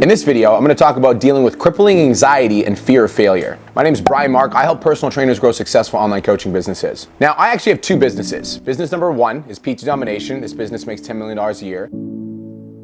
In this video, I'm going to talk about dealing with crippling anxiety and fear of failure. My name is Brian Mark. I help personal trainers grow successful online coaching businesses. Now, I actually have two businesses. Business number one is PT Domination. This business makes $10 million a year.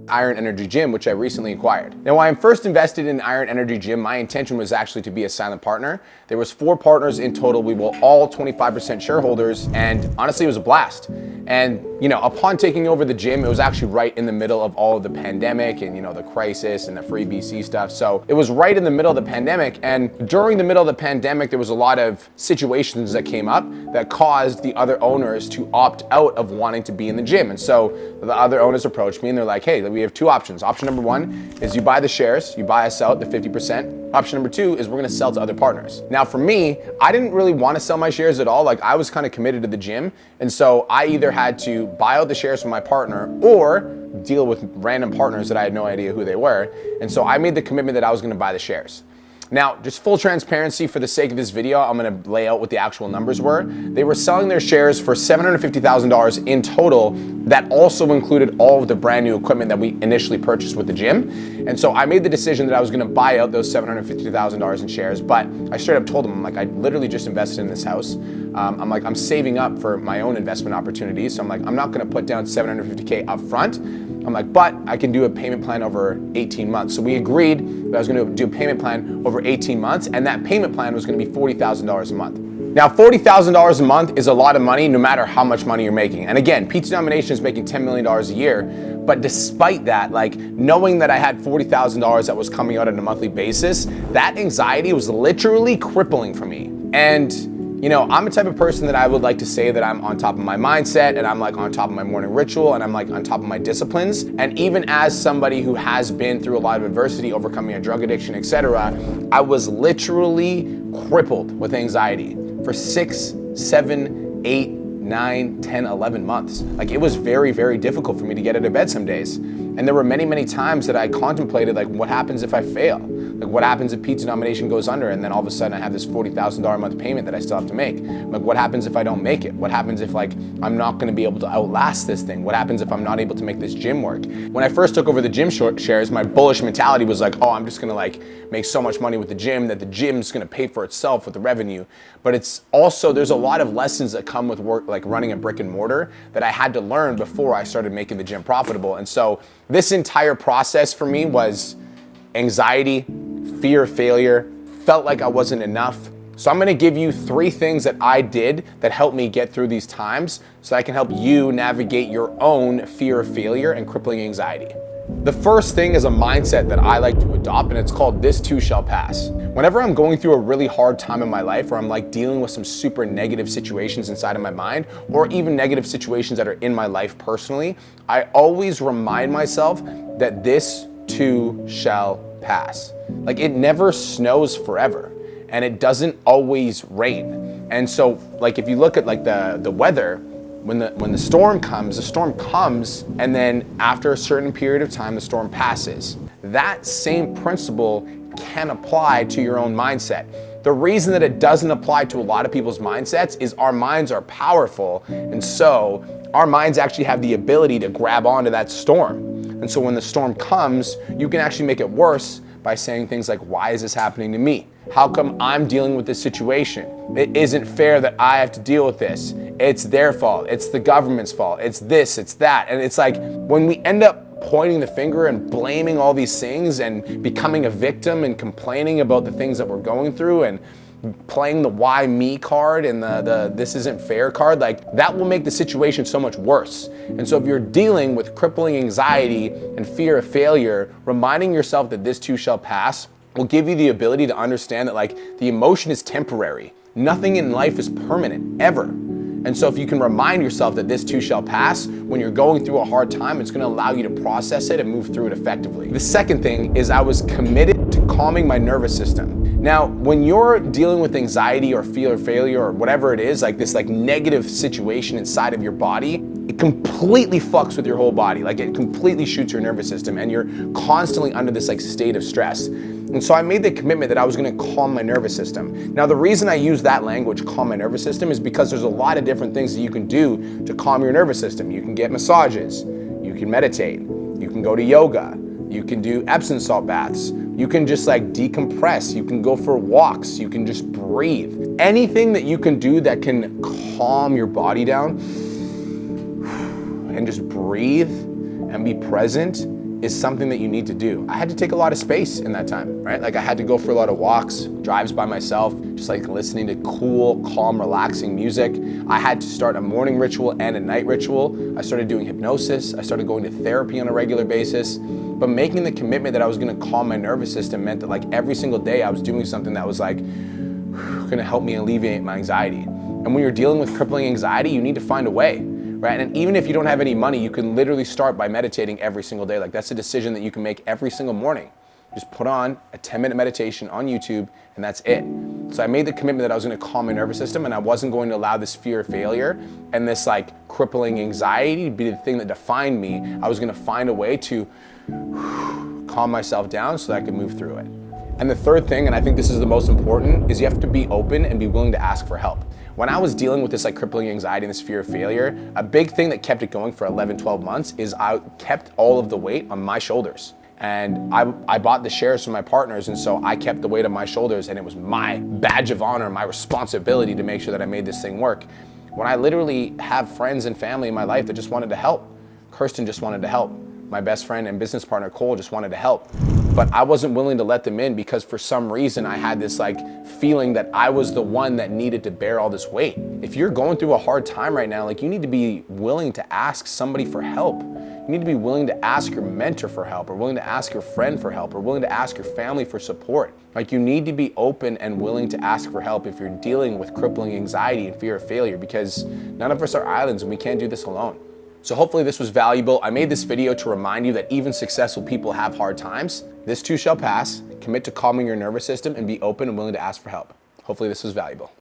Iron Energy Gym, which I recently acquired. Now, when I first invested in Iron Energy Gym, my intention was actually to be a silent partner. There was 4 partners in total. We were all 25% shareholders, and honestly, it was a blast. And, upon taking over the gym, it was actually right in the middle of all of the pandemic and, the crisis and the free BC stuff. So it was right in the middle of the pandemic. And during the middle of the pandemic, there was a lot of situations that came up that caused the other owners to opt out of wanting to be in the gym. And so the other owners approached me and they're like, hey, we have 2 options. Option number 1 is you buy the shares, you buy us out the 50%. Option number 2 is we're gonna sell to other partners. Now for me, I didn't really want to sell my shares at all. Like, I was kind of committed to the gym. And so I either had to buy out the shares from my partner or deal with random partners that I had no idea who they were. And so I made the commitment that I was gonna buy the shares. Now, just full transparency, for the sake of this video, I'm gonna lay out what the actual numbers were. They were selling their shares for $750,000 in total. That also included all of the brand new equipment that we initially purchased with the gym. And so I made the decision that I was gonna buy out those $750,000 in shares, but I straight up told them, I'm like, I literally just invested in this house. I'm saving up for my own investment opportunities. So I'm like, I'm not gonna put down $750K up front. I'm like, but I can do a payment plan over 18 months. So we agreed that I was gonna do a payment plan over 18 months, and that payment plan was gonna be $40,000 a month. Now, $40,000 a month is a lot of money no matter how much money you're making. And again, PT Domination is making $10 million a year, but despite that, like, knowing that I had $40,000 that was coming out on a monthly basis, that anxiety was literally crippling for me. And I'm the type of person that I would like to say that I'm on top of my mindset, and I'm like on top of my morning ritual, and I'm like on top of my disciplines. And even as somebody who has been through a lot of adversity, overcoming a drug addiction, etc., I was literally crippled with anxiety for 6, 7, 8, 9, 10, 11 months. Like, it was very, very difficult for me to get out of bed some days. And there were many, many times that I contemplated, like, what happens if I fail? Like, what happens if PT Domination goes under and then all of a sudden I have this $40,000 a month payment that I still have to make? Like, what happens if I don't make it? What happens if, like, I'm not gonna be able to outlast this thing? What happens if I'm not able to make this gym work? When I first took over the gym shares, my bullish mentality was like, oh, I'm just gonna make so much money with the gym that the gym's gonna pay for itself with the revenue. But it's also, there's a lot of lessons that come with work, like running a brick and mortar, that I had to learn before I started making the gym profitable. And so this entire process for me was anxiety, fear of failure, felt like I wasn't enough. So I'm gonna give you 3 things that I did that helped me get through these times so I can help you navigate your own fear of failure and crippling anxiety. The first thing is a mindset that I like to adopt, and it's called "this too shall pass." Whenever I'm going through a really hard time in my life, or I'm like dealing with some super negative situations inside of my mind, or even negative situations that are in my life personally, I always remind myself that this too shall pass. Like, it never snows forever, and it doesn't always rain. And so, like, if you look at like the weather, when the storm comes, and then after a certain period of time, the storm passes. That same principle can apply to your own mindset. The reason that it doesn't apply to a lot of people's mindsets is our minds are powerful, and so our minds actually have the ability to grab onto that storm. And so when the storm comes, you can actually make it worse by saying things like, why is this happening to me? How come I'm dealing with this situation? It isn't fair that I have to deal with this. It's their fault. It's the government's fault. It's this, it's that. And it's like, when we end up pointing the finger and blaming all these things and becoming a victim and complaining about the things that we're going through and playing the why me card and the this isn't fair card, like, that will make the situation so much worse. And so if you're dealing with crippling anxiety and fear of failure, reminding yourself that this too shall pass will give you the ability to understand that, like, the emotion is temporary. Nothing in life is permanent, ever. And so if you can remind yourself that this too shall pass, when you're going through a hard time, it's gonna allow you to process it and move through it effectively. The second thing is I was committed to calming my nervous system. Now, when you're dealing with anxiety or fear of failure or whatever it is, like this negative situation inside of your body, it completely fucks with your whole body. Like, it completely shoots your nervous system, and you're constantly under this state of stress. And so I made the commitment that I was gonna calm my nervous system. Now, the reason I use that language, calm my nervous system, is because there's a lot of different things that you can do to calm your nervous system. You can get massages, you can meditate, you can go to yoga, You can do Epsom salt baths. You can just like decompress. You can go for walks. You can just breathe. Anything that you can do that can calm your body down and just breathe and be present is something that you need to do. I had to take a lot of space in that time, right? Like I had to go for a lot of walks, drives by myself, just like listening to cool, calm, relaxing music. I had to start a morning ritual and a night ritual. I started doing hypnosis. I started going to therapy on a regular basis. But making the commitment that I was gonna calm my nervous system meant that like every single day I was doing something that was like gonna help me alleviate my anxiety. And when you're dealing with crippling anxiety, you need to find a way. Right? And even if you don't have any money, you can literally start by meditating every single day. Like that's a decision that you can make every single morning. Just put on a 10-minute meditation on YouTube and that's it. So I made the commitment that I was gonna calm my nervous system and I wasn't going to allow this fear of failure and this like crippling anxiety to be the thing that defined me. I was gonna find a way to calm myself down so that I could move through it. And the third thing, and I think this is the most important, is you have to be open and be willing to ask for help. When I was dealing with this like crippling anxiety and this fear of failure, a big thing that kept it going for 11, 12 months is I kept all of the weight on my shoulders. And I bought the shares from my partners, and so I kept the weight on my shoulders, and it was my badge of honor, my responsibility to make sure that I made this thing work. When I literally have friends and family in my life that just wanted to help. Kirsten just wanted to help. My best friend and business partner, Cole, just wanted to help. But I wasn't willing to let them in because for some reason I had this like feeling that I was the one that needed to bear all this weight. If you're going through a hard time right now, like you need to be willing to ask somebody for help. You need to be willing to ask your mentor for help, or willing to ask your friend for help, or willing to ask your family for support. Like you need to be open and willing to ask for help if you're dealing with crippling anxiety and fear of failure, because none of us are islands and we can't do this alone. So hopefully this was valuable. I made this video to remind you that even successful people have hard times. This too shall pass. Commit to calming your nervous system and be open and willing to ask for help. Hopefully this was valuable.